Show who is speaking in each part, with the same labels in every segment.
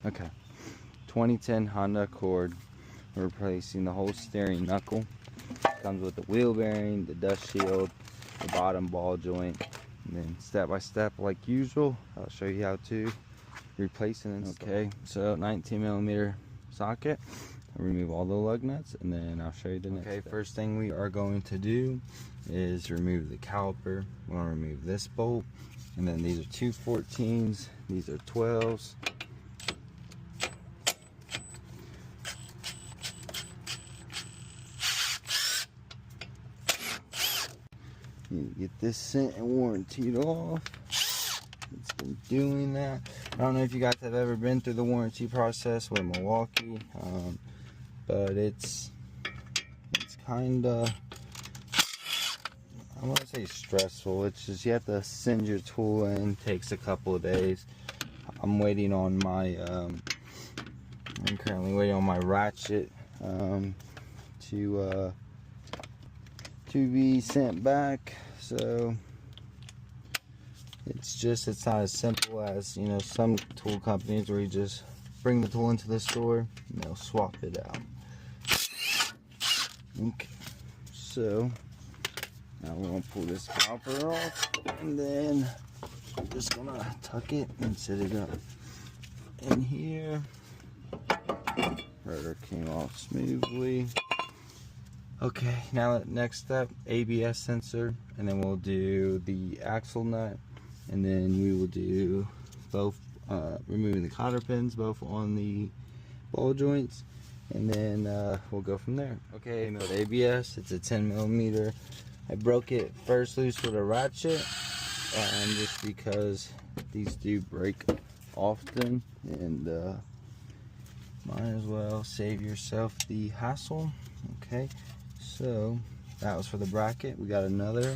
Speaker 1: Okay, 2010 Honda Accord. We're replacing the whole steering knuckle. Comes with the wheel bearing, the dust shield, the bottom ball joint, and then step by step like usual, I'll show you how to replace it. Okay, so 19mm socket. I'll remove all the lug nuts and then I'll show you the next step. First thing we are going to do is remove the caliper. We're going to remove this bolt, and then these are two 14s, these are 12s. Need to get this sent and warrantied off. It's been doing that. I don't know if you guys have ever been through the warranty process with Milwaukee, but it's kind of, I want to say stressful. It's just you have to send your tool in. Takes a couple of days. I'm waiting on my I'm currently waiting on my ratchet to be sent back. So it's not as simple as, you know, some tool companies where you just bring the tool into the store and they'll swap it out. Okay, so now we're gonna pull this copper off, and then I'm just gonna tuck it and set it up in here. Rotor came off smoothly. Okay, now the next step, ABS sensor, and then we'll do the axle nut, and then we will do both, removing the cotter pins both on the ball joints, and then we'll go from there. Okay, with ABS, it's a 10mm. I broke it first loose with a ratchet, just because these do break often, and might as well save yourself the hassle. Okay, so that was for the bracket. We got another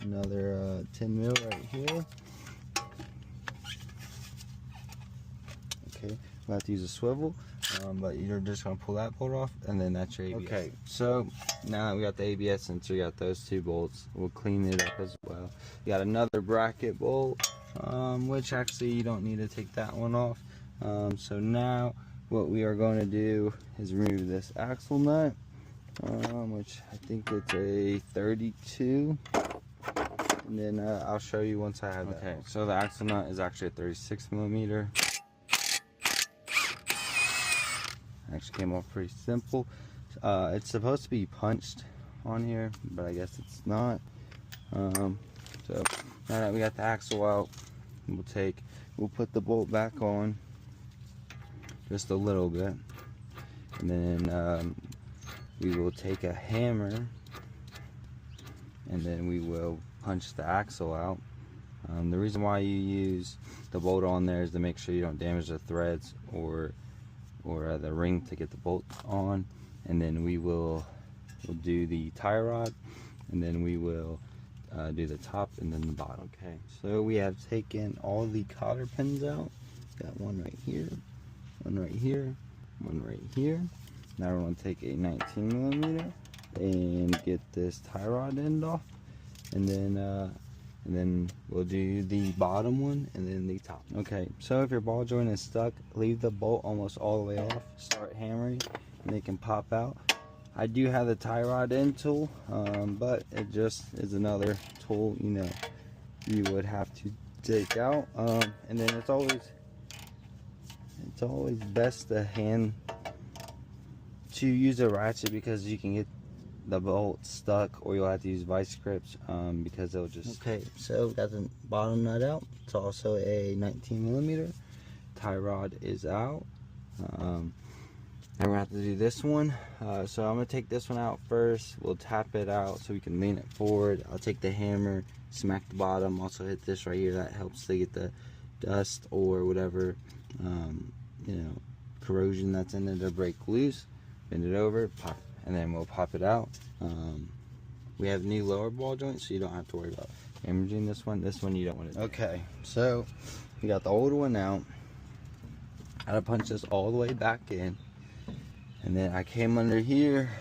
Speaker 1: 10mm right here. Okay, we'll have to use a swivel, but you're just gonna pull that bolt off, and then that's your ABS. Okay, so now that we got the ABS sensor, we got those two bolts. We'll clean it up as well. You got another bracket bolt, which actually you don't need to take that one off. So now what we are going to do is remove this axle nut, which I think it's a 32, and then I'll show you once I have that. Okay, so the axle nut is actually a 36mm. Actually came off pretty simple. It's supposed to be punched on here, but I guess it's not. So now that we got the axle out, we'll put the bolt back on just a little bit, and then we will take a hammer, and then we will punch the axle out. The reason why you use the bolt on there is to make sure you don't damage the threads or the ring to get the bolt on, and then we'll do the tie rod, and then we will do the top and then the bottom. Okay, so we have taken all the cotter pins out. Got one right here, one right here, one right here. Now we're going to take a 19mm and get this tie rod end off, and then we'll do the bottom one and then the top. Okay, so if your ball joint is stuck, leave the bolt almost all the way off, start hammering, and they can pop out. I do have the tie rod end tool, but it just is another tool, you know, you would have to take out, and then it's always best to use a ratchet, because you can get the bolt stuck, or you'll have to use vice grips, because they'll just... Okay, so got the bottom nut out. It's also a 19mm. Tie rod is out. And we're gonna have to do this one. So I'm gonna take this one out first. We'll tap it out so we can lean it forward. I'll take the hammer, smack the bottom, also hit this right here. That helps to get the dust or whatever, you know, corrosion that's in there to break loose. Bend it over, pop, and then we'll pop it out. We have new lower ball joints, so you don't have to worry about damaging this one. This one you don't want to do. Okay, so we got the old one out. I had to punch this all the way back in, and then I came under here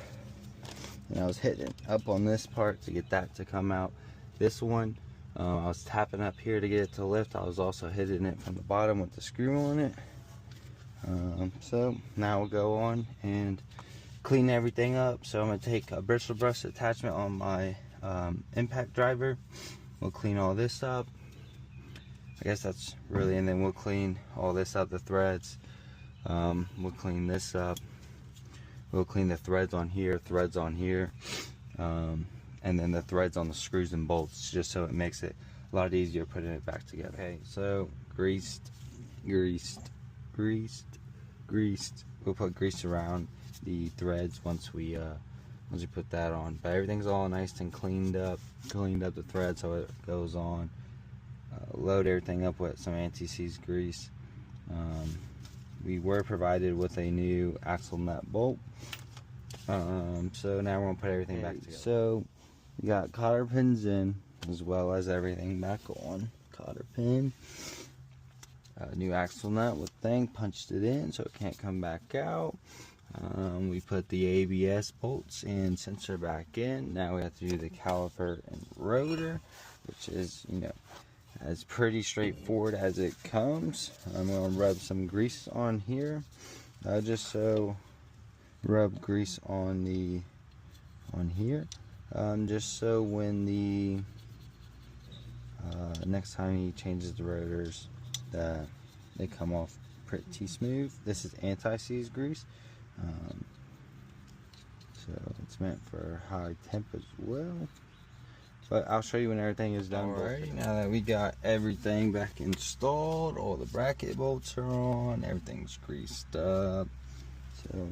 Speaker 1: and I was hitting up on this part to get that to come out. This one, I was tapping up here to get it to lift. I was also hitting it from the bottom with the screw on it. So now we'll go on and clean everything up. So I'm going to take a bristle brush attachment on my impact driver. We'll clean all this up. I guess that's really, and then we'll clean all this up, the threads. We'll clean this up. We'll clean the threads on here, and then the threads on the screws and bolts, just so it makes it a lot easier putting it back together. Okay, so greased. We'll put grease around the threads once we put that on. But everything's all nice and cleaned up the thread so it goes on. Load everything up with some anti-seize grease. We were provided with a new axle nut bolt. So now we're gonna put everything back together. So we got cotter pins in, as well as everything back on. Cotter pin, new axle nut with thing, punched it in so it can't come back out. We put the ABS bolts and sensor back in. Now we have to do the caliper and rotor, which is, you know, as pretty straightforward as it comes. I'm going to rub some grease on here, just so rub grease on here, just so when the next time he changes the rotors, they come off pretty smooth. This is anti-seize grease, so it's meant for high temp as well. But I'll show you when everything is done. Alright, now that we got everything back installed, all the bracket bolts are on, everything's greased up. So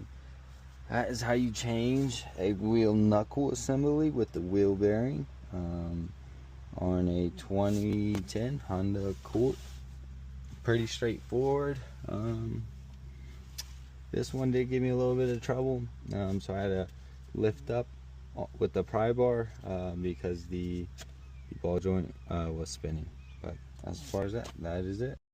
Speaker 1: that is how you change a wheel knuckle assembly with the wheel bearing on a 2010 Honda Accord. Pretty straightforward. This one did give me a little bit of trouble, so I had to lift up with the pry bar because the ball joint was spinning. But as far as that is it.